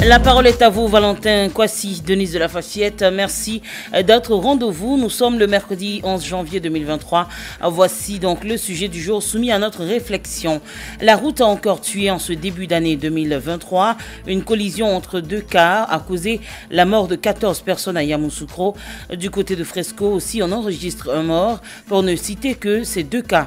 La parole est à vous, Valentin Kwasi, Denise de la Fafiette. Merci d'être au rendez-vous. Nous sommes le mercredi 11 janvier 2023. Voici donc le sujet du jour soumis à notre réflexion. La route a encore tué en ce début d'année 2023. Une collision entre deux cars a causé la mort de 14 personnes à Yamoussoukro. Du côté de Fresco aussi, on enregistre un mort, pour ne citer que ces deux cas.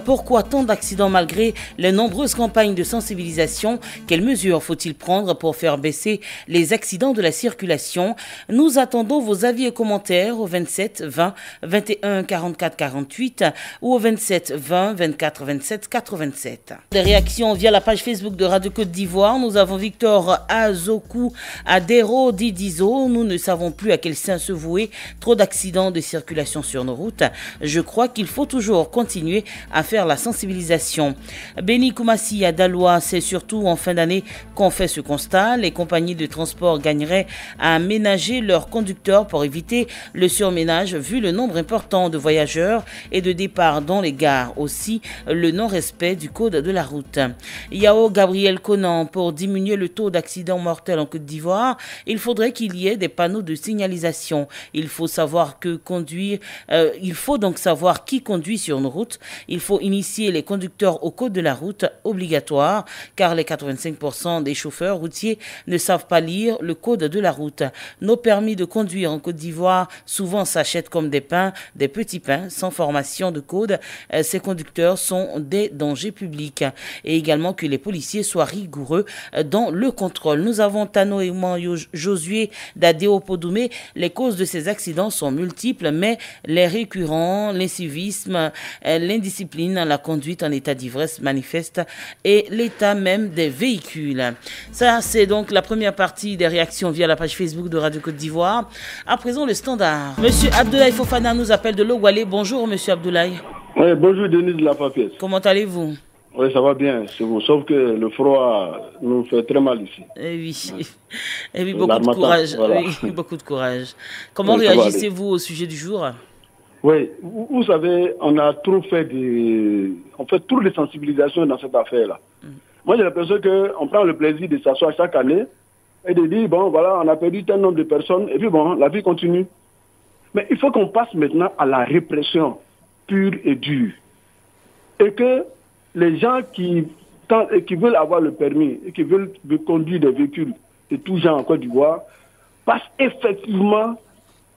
Pourquoi tant d'accidents malgré les nombreuses campagnes de sensibilisation? Quelles mesures faut-il prendre pour faire baisser les accidents de la circulation? Nous attendons vos avis et commentaires au 27 20 21 44 48 ou au 27 20 24 27 87. Des réactions via la page Facebook de Radio Côte d'Ivoire. Nous avons Victor Azoku Adero Didizo. Nous ne savons plus à quel sein se vouer. Trop d'accidents de circulation sur nos routes. Je crois qu'il faut toujours continuer à faire la sensibilisation. Béni Koumassi à Dalois, c'est surtout en fin d'année qu'on fait ce constat. Les compagnies de transport gagneraient à aménager leurs conducteurs pour éviter le surménage vu le nombre important de voyageurs et de départs dans les gares. Aussi, le non-respect du code de la route. Yao Gabriel Conan, pour diminuer le taux d'accidents mortels en Côte d'Ivoire, il faudrait qu'il y ait des panneaux de signalisation. Il faut donc savoir qui conduit sur nos routes. Il faut initier les conducteurs au code de la route obligatoire, car les 85% des chauffeurs routiers ne savent pas lire le code de la route. Nos permis de conduire en Côte d'Ivoire souvent s'achètent comme des pains, des petits pains, sans formation de code. Ces conducteurs sont des dangers publics. Et également que les policiers soient rigoureux dans le contrôle. Nous avons Tano et Josué d'Adéo Podoumé. Les causes de ces accidents sont multiples, mais les récurrents, l'incivisme, l'indiscipline, la conduite en état d'ivresse manifeste et l'état même des véhicules. Ça, c'est donc la première partie des réactions via la page Facebook de Radio Côte d'Ivoire. À présent, le standard. Monsieur Abdoulaye Fofana nous appelle de Logwalé. Bonjour, monsieur Abdoulaye. Oui, bonjour, Denise de la Fafiette. Comment allez-vous? Oui, ça va bien, c'est vous. Sauf que le froid nous fait très mal ici. Et oui, beaucoup de courage. Voilà. Oui, beaucoup de courage. Comment réagissez-vous au sujet du jour? Oui, vous savez, on a trop fait trop de sensibilisation dans cette affaire-là. Moi, j'ai l'impression qu'on prend le plaisir de s'asseoir chaque année et de dire, bon, voilà, on a perdu tel nombre de personnes, et puis bon, la vie continue. Mais il faut qu'on passe maintenant à la répression pure et dure. Et que les gens qui veulent avoir le permis et qui veulent conduire des véhicules de tout genre en Côte d'Ivoire passent effectivement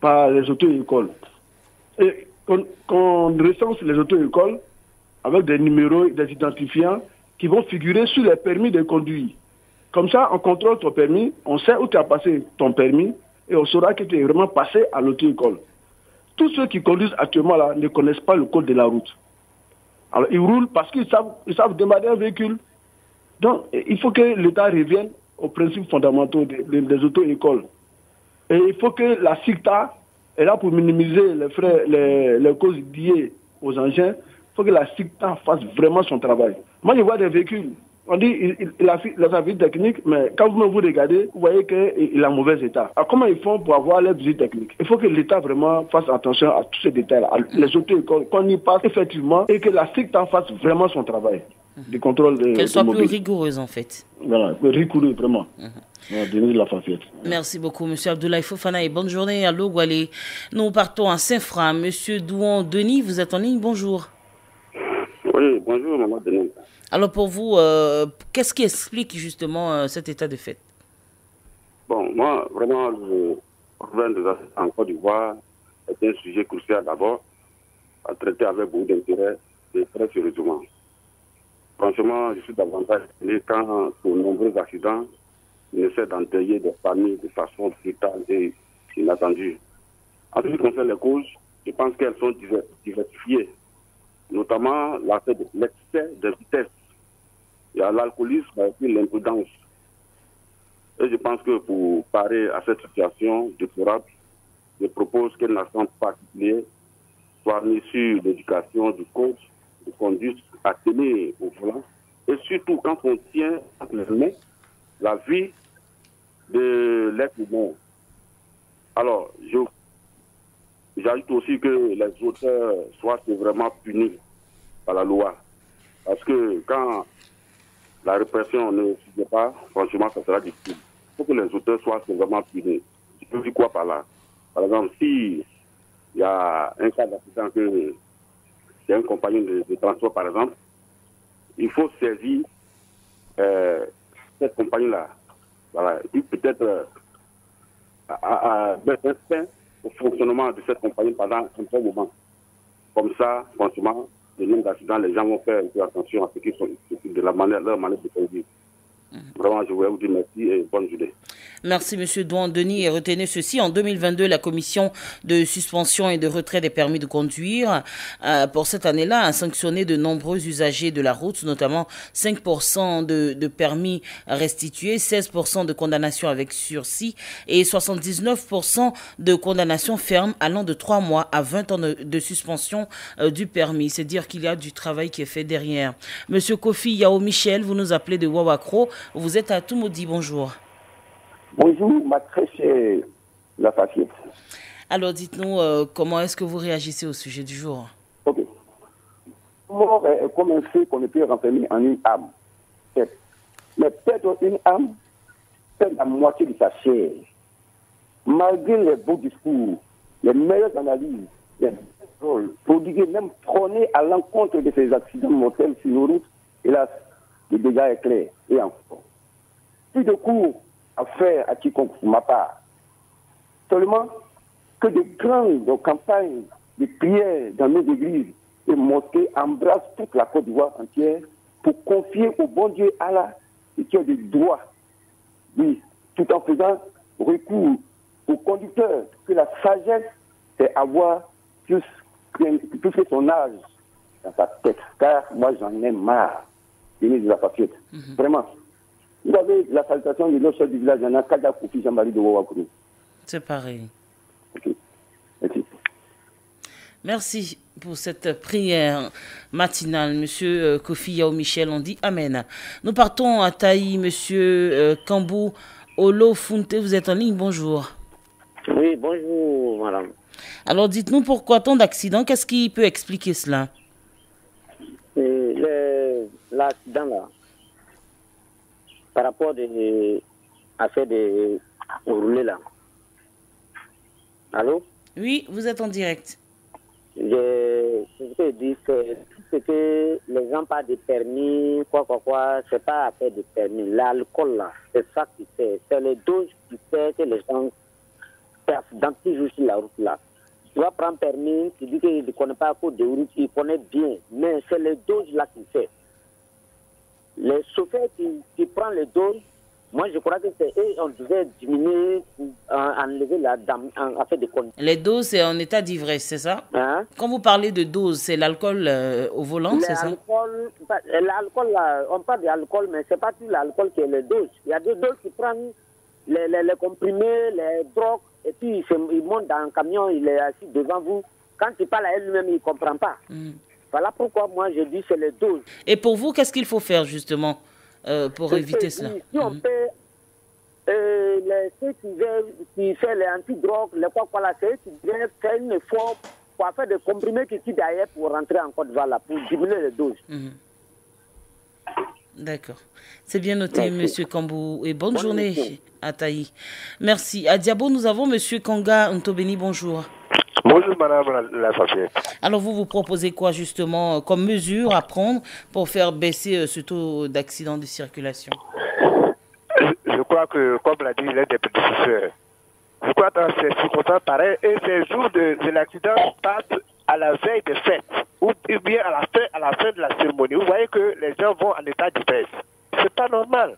par les auto-écoles. Et qu'on recense les auto-écoles avec des numéros, des identifiants qui vont figurer sur les permis de conduire. Comme ça, on contrôle ton permis, on sait où tu as passé ton permis et on saura que tu es vraiment passé à l'auto-école. Tous ceux qui conduisent actuellement là ne connaissent pas le code de la route. Alors, ils roulent parce qu'ils savent démarrer un véhicule. Donc, il faut que l'État revienne aux principes fondamentaux des auto-écoles. Et il faut que la CICTA est là pour minimiser les frais, les causes liées aux engins. Il faut que la CICTA fasse vraiment son travail. Moi, je vois des véhicules. On dit qu'il a sa visite technique, mais quand vous regardez, vous voyez qu'il est en mauvais état. Alors, comment ils font pour avoir la visite technique? Il faut que l'État vraiment fasse attention à tous ces détails-là. Les auto-écoles, qu'on y passe effectivement et que la CICTA fasse vraiment son travail de contrôle de qu'elle soit plus rigoureuse en fait. Voilà, rigoureuse vraiment. De la Fafiette. Merci beaucoup, monsieur Abdoulaye Fofana, et bonne journée à Logwalé. Nous partons à Saint-Fra. Monsieur Douan Denis, vous êtes en ligne, bonjour. Oui, bonjour, maman Denis. Alors pour vous, qu'est-ce qui explique justement cet état de fait? Bon, moi, vraiment, le problème des accidents en Côte d'Ivoire est un sujet crucial d'abord, à traiter avec beaucoup d'intérêt et très sérieusement. Franchement, je suis davantage étonné quand, pour nombreux accidents, il essaie d'entailler des familles de façon brutale et inattendue. En ce qui concerne les causes, je pense qu'elles sont diversifiées, notamment l'excès de vitesse. Il y a l'alcoolisme et puis l'imprudence. Et je pense que pour parer à cette situation déplorable, je propose qu'un accent particulier soit mis sur l'éducation du code de conduite à tenir au volant. Et surtout quand on tient entre les mains la vie de l'être humain. Alors, j'ajoute aussi que les auteurs soient vraiment punis par la loi. Parce que quand la répression ne suffit pas, franchement, ça sera difficile. Il faut que les auteurs soient sévèrement punis. Je veux dire quoi par là? Par exemple, si il y a un cas d'accident que c'est un compagnon de transport, par exemple, il faut saisir cette compagnie-là. Voilà. Et peut-être mettre un fin au fonctionnement de cette compagnie pendant un bon moment. Comme ça, franchement, les mêmes d'accidents, les gens vont faire un peu attention à ce qu'ils sont de leur manière de conduire. Vraiment, je voulais vous dire merci et bonne journée. Merci, M. Douan-Denis. Et retenez ceci, en 2022, la commission de suspension et de retrait des permis de conduire, pour cette année-là, a sanctionné de nombreux usagers de la route, notamment 5% de permis restitués, 16% de condamnation avec sursis et 79% de condamnation ferme allant de 3 mois à 20 ans de suspension du permis. C'est dire qu'il y a du travail qui est fait derrière. Monsieur Kofi Yao Michel, vous nous appelez de Wawakro. Vous êtes à Toumoudi. Bonjour. Bonjour, ma très chère la Fafiette. Alors, dites-nous, comment est-ce que vous réagissez au sujet du jour? Ok. Mort est comme un feu qu'on ne peut renfermer en une âme. Mais peut-être une âme, c'est la moitié de sa chair. Malgré les beaux discours, les meilleures analyses, les rôles prodigués, même prônés à l'encontre de ces accidents mortels sur nos routes, hélas, le dégât est clair. Et encore. Plus de cours à faire à quiconque pour ma part. Seulement que de grandes campagnes de prières dans nos églises et mosquées embrassent toute la Côte d'Ivoire entière pour confier au bon Dieu Allah ce qui est des droits. Oui, tout en faisant recours au conducteur que la sagesse, c'est avoir plus que son âge dans sa tête. Car moi, j'en ai marre, de la Fafiette. Vraiment. Vous avez la salutation de notre chef du village, il y en a Kada Koufi Jean-Marie de Wawakuru. C'est pareil. Ok. Merci. Merci pour cette prière matinale, Monsieur Kofi Yao Michel. On dit Amen. Nous partons à Taï, Monsieur Kambou Olo Funte. Vous êtes en ligne, bonjour. Oui, bonjour, madame. Alors, dites-nous pourquoi tant d'accidents. Qu'est-ce qui peut expliquer cela? L'accident, là, par rapport à faire des roulés, là. Allô? Oui, vous êtes en direct. Ce que je dis, c'est tout ce que les gens parlent de permis, c'est pas affaire de permis. L'alcool, là, c'est ça qui fait. C'est les doses qui fait que les gens s'accidentent toujours sur la route, là. Tu vas prendre permis, tu dis qu'il ne connaît pas à cause de route, il connaît bien. Mais c'est les doses, là, qui fait. Les chauffeurs qui prennent les doses, moi je crois que c'est eux, on devait diminuer, enlever la dame, en fait des conditions. Les doses, c'est en état d'ivresse, c'est ça? Hein? Quand vous parlez de dose, c'est l'alcool au volant, c'est ça? L'alcool, là, on parle d'alcool, mais c'est pas tout l'alcool qui est les doses. Il y a des doses qui prennent les comprimés, les drogues, et puis il monte dans un camion, il est assis devant vous. Quand il parle à lui-même, il ne comprend pas. Voilà pourquoi moi je dis c'est les doses. Et pour vous, qu'est-ce qu'il faut faire justement pour éviter cela? Si on peut, ceux qui font les antidrogues, les ceux qui viennent faire un effort pour faire des comprimés qui sont derrière pour rentrer en Côte d'Ivoire pour diminuer les doses. D'accord. C'est bien noté, Monsieur Kambou. Et bonne journée à Taï. Merci. À Diabo, nous avons Monsieur Kanga Ntobeni. Bonjour. Bonjour madame la Fafiette. Alors vous proposez quoi justement comme mesure à prendre pour faire baisser ce taux d'accident de circulation? Je crois que, comme l'a dit l'un des prédécesseurs, je crois que dans ces circonstances pareilles, et ces jours de l'accident passent à la veille des fêtes, ou bien à la fin de la cérémonie. Vous voyez que les gens vont en état d'ivresse. C'est pas normal.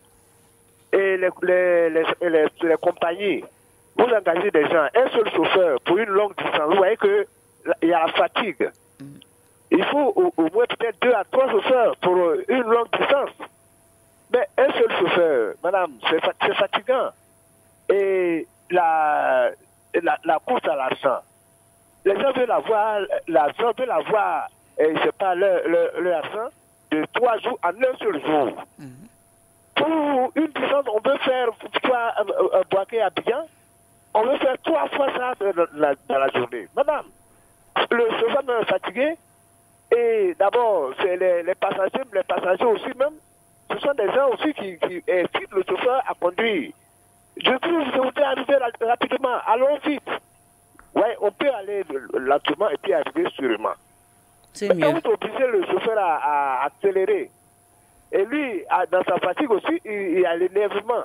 Et les compagnies, vous engagez des gens, un seul chauffeur pour une longue distance, vous voyez qu'il y a la fatigue. Il faut au moins peut-être 2 à 3 chauffeurs pour une longue distance. Mais un seul chauffeur, madame, c'est fatigant. Et la course à l'argent, les gens veulent avoir c'est pas leur argent de 3 jours en un seul jour. Pour une distance, on peut faire Boaké à Abidjan. On veut faire 3 fois ça dans la journée. Madame, le chauffeur est fatigué. Et d'abord, c'est les passagers aussi même. Ce sont des gens aussi qui incitent le chauffeur à conduire je voudrais arriver rapidement. Allons vite. Ouais, on peut aller lentement et puis arriver sûrement. C'est mieux. Quand vous obligez le chauffeur à accélérer, et lui, dans sa fatigue aussi, il a l'énervement.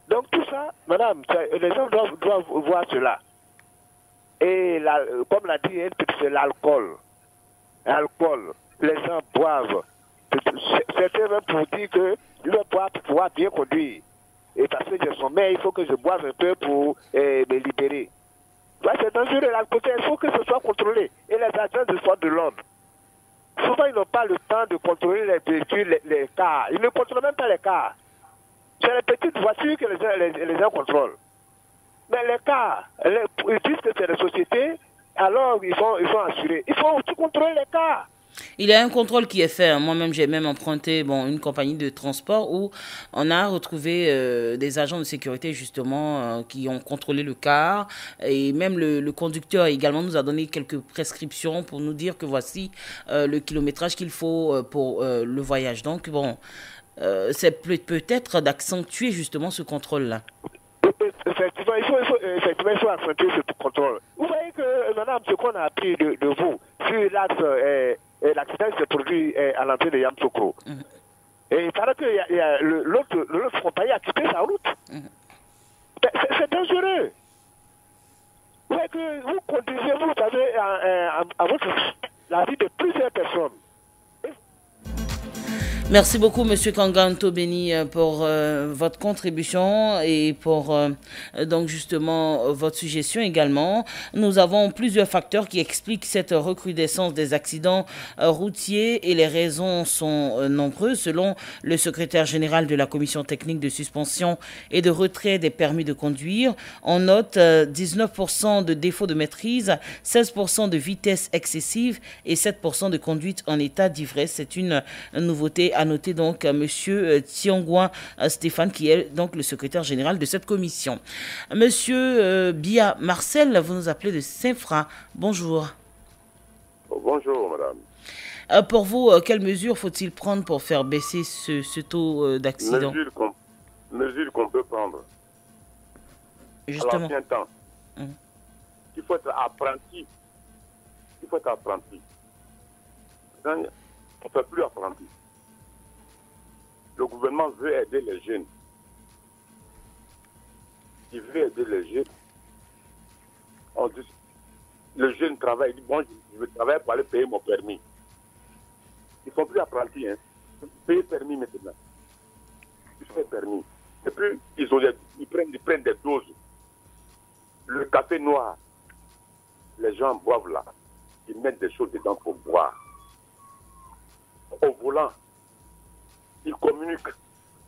Donc tout ça, madame, les gens doivent voir cela. Et comme l'a dit, c'est l'alcool. L'alcool, les gens boivent. Certains même pour dire que je vais boire pour pouvoir bien conduire. Et parce que j'ai sommeil, il faut que je boive un peu pour me libérer. Ouais, c'est dangereux, l'alcool, il faut que ce soit contrôlé. Et les agents de force de l'ordre, souvent ils n'ont pas le temps de contrôler les véhicules, les cars. Ils ne contrôlent même pas les cars. C'est les petites voitures que les gens contrôlent. Mais les cars, ils disent que c'est les sociétés, alors ils sont assurés. Il faut aussi contrôler les cars. Il y a un contrôle qui est fait. Moi-même, j'ai même emprunté une compagnie de transport où on a retrouvé des agents de sécurité, justement, qui ont contrôlé le car. Et même le conducteur également nous a donné quelques prescriptions pour nous dire que voici le kilométrage qu'il faut pour le voyage. Donc, c'est peut-être d'accentuer justement ce contrôle-là. Effectivement, il faut accentuer ce contrôle. Vous voyez que, madame, ce qu'on a appris de vous, sur l'axe... l'accident s'est produit à l'entrée de Yamoussoukro. Et il paraît que l'autre frontalier a quitté sa route. C'est dangereux. Vous voyez que vous conduisez, vous avez à votre la vie de plusieurs personnes. Merci beaucoup, Monsieur Kanganto Beni, pour votre contribution et pour donc justement votre suggestion également. Nous avons plusieurs facteurs qui expliquent cette recrudescence des accidents routiers et les raisons sont nombreuses. Selon le secrétaire général de la commission technique de suspension et de retrait des permis de conduire, on note 19% de défaut de maîtrise, 16% de vitesse excessive et 7% de conduite en état d'ivresse. C'est une nouveauté à noter donc Monsieur Tiongouin Stéphane, qui est donc le secrétaire général de cette commission. Monsieur Bia Marcel, vous nous appelez de Saint-Fra. Bonjour. Bonjour, madame. Pour vous, quelles mesures faut-il prendre pour faire baisser ce taux d'accident? Mesures qu'on peut prendre. Justement. À l'ancien temps. Il faut être apprenti. On ne fait plus apprenti. Le gouvernement veut aider les jeunes. Il veut aider les jeunes. On dit, le jeune travaille, il dit, bon, je vais travailler pour aller payer mon permis. Ils ne sont plus apprentis, hein. Payer permis maintenant. Ils font permis. Et puis, ils prennent des doses. Le café noir, les gens boivent là. Ils mettent des choses dedans pour boire. Au volant, ils communiquent,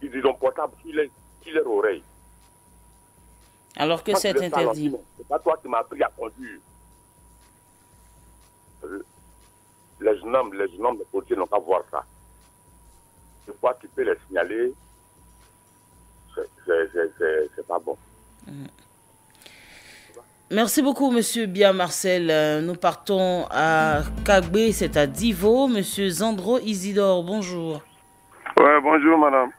ils ont portable sur leur oreille. Alors que c'est interdit. C'est pas toi qui m'as appris à conduire. Les jeunes hommes, les policiers n'ont qu'à voir ça. Je crois qu'il peut les signaler. C'est pas bon. Merci beaucoup, Monsieur Bia Marcel. Nous partons à Kagbe, c'est à Divo. Monsieur Zandro Isidore, bonjour. Ouais, bonjour, madame.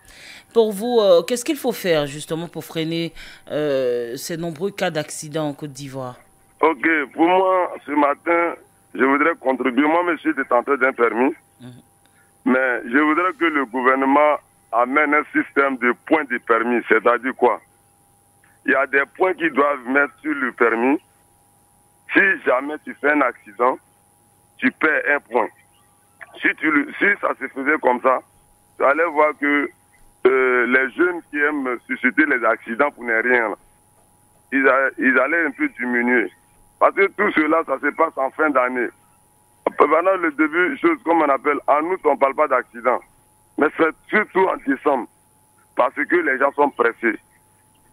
Pour vous, qu'est-ce qu'il faut faire justement pour freiner ces nombreux cas d'accidents en Côte d'Ivoire? Ok, pour moi, ce matin, je voudrais contribuer. Moi, je suis détenteur d'un permis, mais je voudrais que le gouvernement amène un système de points de permis. C'est-à-dire quoi? Il y a des points qu'ils doivent mettre sur le permis. Si jamais tu fais un accident, tu perds un point. Si ça se faisait comme ça, tu allais voir que les jeunes qui aiment susciter les accidents pour ne rien, là, ils allaient un peu diminuer. Parce que tout cela, ça se passe en fin d'année. Pendant le début, chose comme on appelle, en août, on ne parle pas d'accident. Mais c'est surtout en décembre. Parce que les gens sont pressés.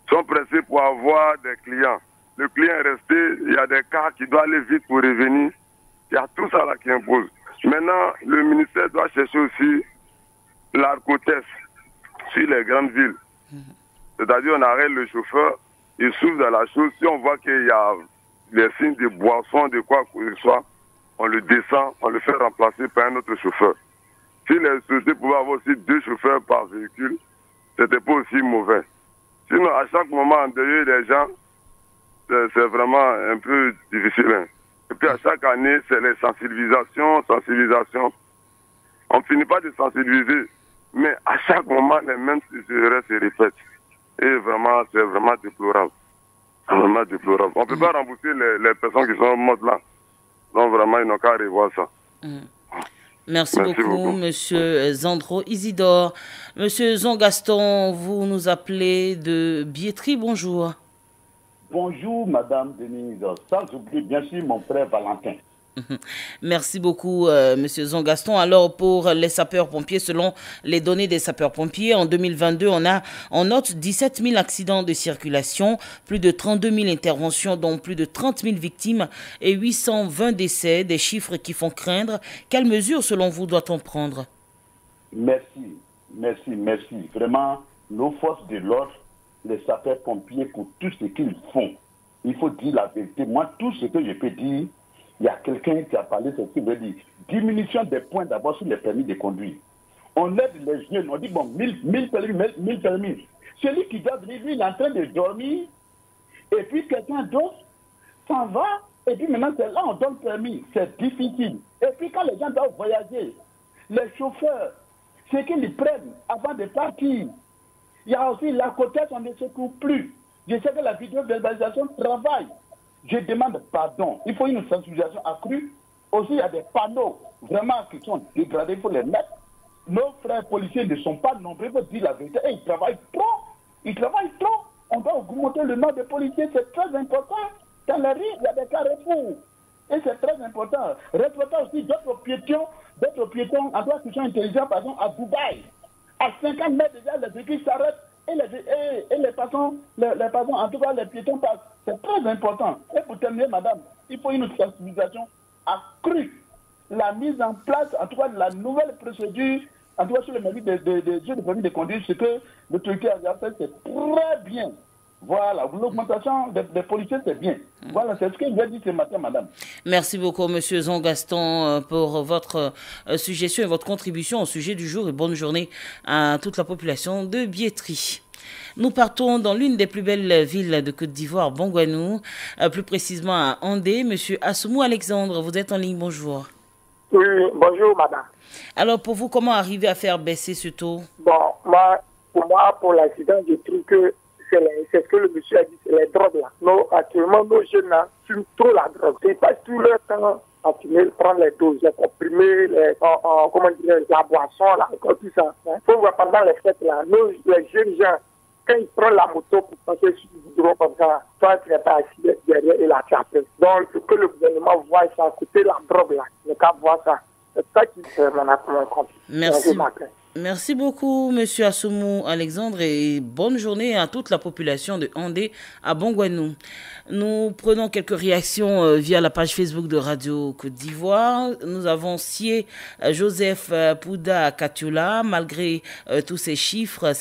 Sont pressés pour avoir des clients. Le client est resté, il y a des cas qui doivent aller vite pour revenir. Il y a tout ça là qui impose. Maintenant, le ministère doit chercher aussi l'alcotest sur les grandes villes. C'est-à-dire, on arrête le chauffeur, il s'ouvre dans la chose. Si on voit qu'il y a des signes de boisson, de quoi que ce soit, on le descend, on le fait remplacer par un autre chauffeur. Si les sociétés pouvaient avoir aussi 2 chauffeurs par véhicule, c'était pas aussi mauvais. Sinon, à chaque moment, endeuiller les gens, c'est vraiment un peu difficile. Hein. Et puis à chaque année, c'est les sensibilisations. On finit pas de sensibiliser, mais à chaque moment, les mêmes sujets se répètent. Et vraiment, c'est vraiment déplorable. Vraiment déplorable. On ne peut pas rembourser les personnes qui sont mortes là. Donc vraiment, ils n'ont qu'à revoir ça. Merci beaucoup, Monsieur Zandro Isidore. Monsieur Zongaston, vous nous appelez de Biétry, bonjour. Bonjour, Madame Denise. Sans oublier, bien sûr, mon frère Valentin. Merci beaucoup, Monsieur Zongaston. Alors, pour les sapeurs-pompiers, selon les données des sapeurs-pompiers, en 2022, on note 17 000 accidents de circulation, plus de 32 000 interventions, dont plus de 30 000 victimes et 820 décès, des chiffres qui font craindre. Quelles mesures, selon vous, doit-on prendre? Merci. Vraiment, nos forces de l'ordre, les sapeurs-pompiers, pour tout ce qu'ils font, il faut dire la vérité. Moi, tout ce que je peux dire, il y a quelqu'un qui a parlé, c'est ce qu'il veut dire. Diminution des points d'abord sur les permis de conduire. On aide les jeunes, on dit bon, 1000 permis. Celui qui doit venir, lui, il est en train de dormir, et puis quelqu'un d'autre s'en va, et puis maintenant c'est là on donne permis. C'est difficile. Et puis quand les gens doivent voyager, les chauffeurs, ce qu'ils prennent avant de partir, il y a aussi la côté, on ne se couvre plus. Je sais que la vidéo-verbalisation travaille. Je demande pardon. Il faut une sensibilisation accrue. Aussi, il y a des panneaux vraiment qui sont dégradés, il faut les mettre. Nos frères policiers ne sont pas nombreux, il faut dire la vérité. Et ils travaillent trop. On doit augmenter le nombre de policiers, c'est très important. Dans les rues, il y a des carrefours. Et c'est très important. Respecter aussi d'autres piétons, en droit qui sont intelligents, par exemple, à Dubaï. À 50 mètres déjà, les véhicules s'arrêtent et les passants, en tout cas les piétons passent. C'est très important. Et pour terminer, madame, il faut une sensibilisation accrue. La mise en place, en tout cas, la nouvelle procédure, en tout cas sur le mérite des jeux de permis de conduire, ce que l'autorité a fait, c'est très bien. Voilà, l'augmentation des policiers, c'est bien. Voilà, c'est ce que je vais dire ce matin, madame. Merci beaucoup, monsieur Zongaston, pour votre suggestion et votre contribution au sujet du jour. Et bonne journée à toute la population de Biétry. Nous partons dans l'une des plus belles villes de Côte d'Ivoire, Bongouanou, plus précisément à Andé. Monsieur Assoumou Alexandre, vous êtes en ligne, bonjour. Oui, bonjour, madame. Alors, pour vous, comment arriver à faire baisser ce taux? Bon, pour l'accident, je trouve que c'est ce que le monsieur a dit, c'est les drogues là. Actuellement, nos jeunes là, fument trop la drogue. Ils passent tout leur temps à fumer, prendre les doses, les comprimés, la boisson, là, tout ça. Il faut voir pendant les fêtes là, les jeunes gens, quand ils prennent la moto pour passer sur le goudron comme ça, toi tu n'es pas assis derrière et là tu appelles. Donc, il faut que le gouvernement voit ça, côté la drogue là, il n'y a qu'à voir ça. C'est ça qui fait mon compte. Merci beaucoup, monsieur Assoumou Alexandre, et bonne journée à toute la population de Andé à Bongouanou. Nous prenons quelques réactions via la page Facebook de Radio Côte d'Ivoire. Nous avons scié Joseph Pouda Katiola, malgré tous ces chiffres,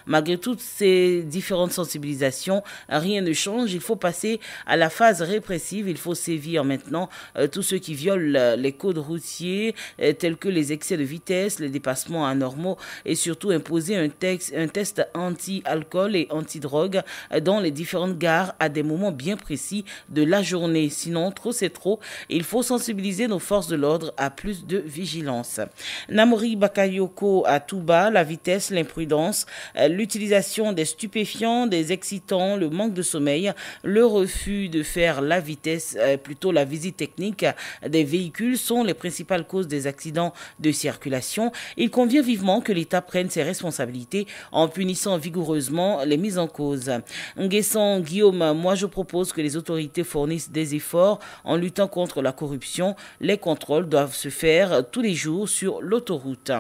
malgré toutes ces différentes sensibilisations, rien ne change. Il faut passer à la phase répressive. Il faut sévir maintenant tous ceux qui violent les codes routiers, tels que les excès de vitesse, les dépassements anormaux, et surtout imposer un test anti-alcool et anti-drogue dans les différentes gares à des moments bien précis de la journée. Sinon, trop c'est trop. Il faut sensibiliser nos forces de l'ordre à plus de vigilance. Namori Bakayoko à Touba, la vitesse, l'imprudence, l'utilisation des stupéfiants, des excitants, le manque de sommeil, le refus de faire la vitesse, plutôt la visite technique des véhicules sont les principales causes des accidents de circulation. Il convient vivement que l'État prenne ses responsabilités en punissant vigoureusement les mises en cause. Nguessan Guillaume, moi je propose que les autorités fournissent des efforts en luttant contre la corruption. Les contrôles doivent se faire tous les jours sur l'autoroute.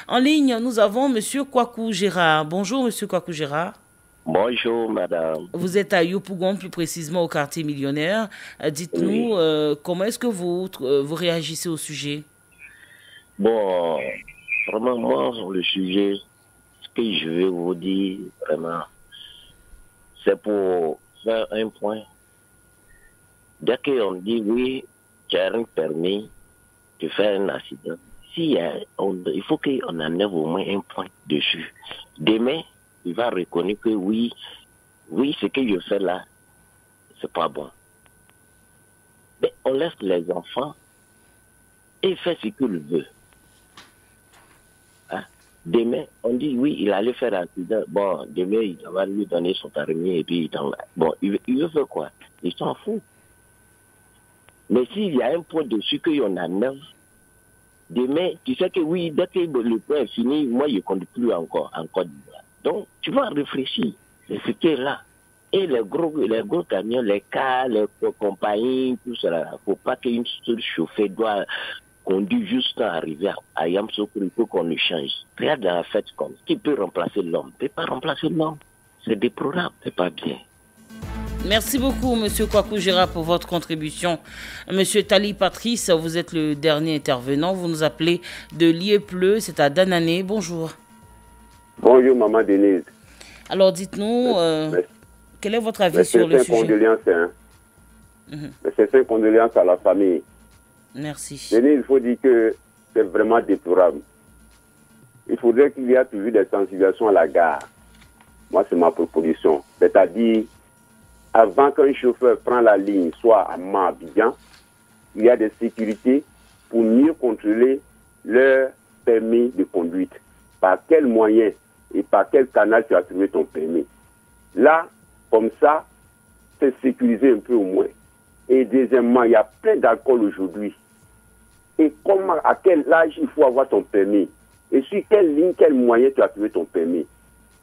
En ligne, nous avons monsieur Kwaku Gérard. Bonjour monsieur Kwaku Gérard. Bonjour madame. Vous êtes à Yopougon, plus précisément au quartier millionnaire. Dites-nous, comment est-ce que vous réagissez au sujet? Bon, vraiment moi sur le sujet, ce que je veux vous dire vraiment, c'est pour faire un point. Dès qu'on dit oui, tu as un permis de faire un accident, il faut qu'on enlève au moins un point dessus. Demain, il va reconnaître que oui, ce que je fais là, c'est pas bon. Mais on laisse les enfants et faire ce qu'ils veulent. Hein? Demain, on dit oui, il allait faire un accident. Bon, demain, il va lui donner son permis et puis bon, il veut faire quoi? Il s'en fout. Mais s'il y a un point dessus qu'il en a 9, demain, tu sais que oui, dès que le point est fini, moi, je ne conduis plus encore en Côte d'Ivoire. Donc, tu vas réfléchir. C'est ce qui est là. Et les gros camions, les cars, les compagnies, tout cela, il ne faut pas qu'une seule chauffeur doit conduire juste à arriver à Yamoussoukro, il faut qu'on le change. Regarde dans la fête comme qui peut remplacer l'homme? Ne peut pas remplacer l'homme. C'est des programmes, c'est pas bien. Merci beaucoup, M. Kwaku Gérard, pour votre contribution. M. Tali Patrice, vous êtes le dernier intervenant. Vous nous appelez de Liepleu, c'est à Danané. Bonjour. Bonjour, Maman Denise. Alors, dites-nous, quel est votre avis sur le sujet? Condoléances, hein. Mes condoléances à la famille. Merci. Denise, il faut dire que c'est vraiment déplorable. Il faudrait qu'il y ait toujours des sensibilisations à la gare. Moi, c'est ma proposition. C'est-à-dire, avant qu'un chauffeur prenne la ligne, soit à Abidjan, il y a des sécurités pour mieux contrôler leur permis de conduite. Par quel moyen et par quel canal tu as trouvé ton permis. Là, comme ça, c'est sécurisé un peu au moins. Et deuxièmement, il y a plein d'alcool aujourd'hui. Et comment, à quel âge il faut avoir ton permis? Et sur quelle ligne, quel moyen tu as trouvé ton permis?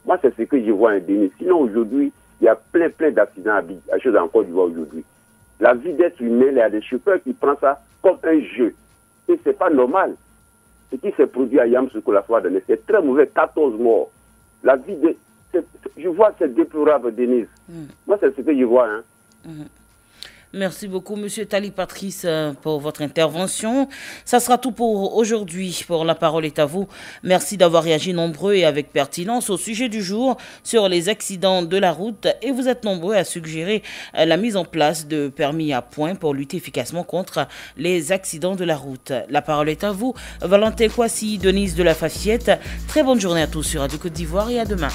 Moi, c'est ce que je vois en Denis. Sinon, aujourd'hui, il y a plein d'accidents à choses en Côte d'Ivoire aujourd'hui. La vie d'être humain, il y a des chauffeurs qui prennent ça comme un jeu. Et ce n'est pas normal. Ce qui s'est produit à Yamoussoukro la fois dernière, c'est très mauvais, 14 morts. La vie de... Je vois, c'est déplorable, Denise. Moi, c'est ce que je vois. Hein. Merci beaucoup, M. Tali Patrice, pour votre intervention. Ça sera tout pour aujourd'hui. Pour La Parole est à vous. Merci d'avoir réagi nombreux et avec pertinence au sujet du jour sur les accidents de la route. Et vous êtes nombreux à suggérer la mise en place de permis à points pour lutter efficacement contre les accidents de la route. La Parole est à vous. Valentin Kwasi, Denise de la Fafiette. Très bonne journée à tous sur Radio Côte d'Ivoire et à demain.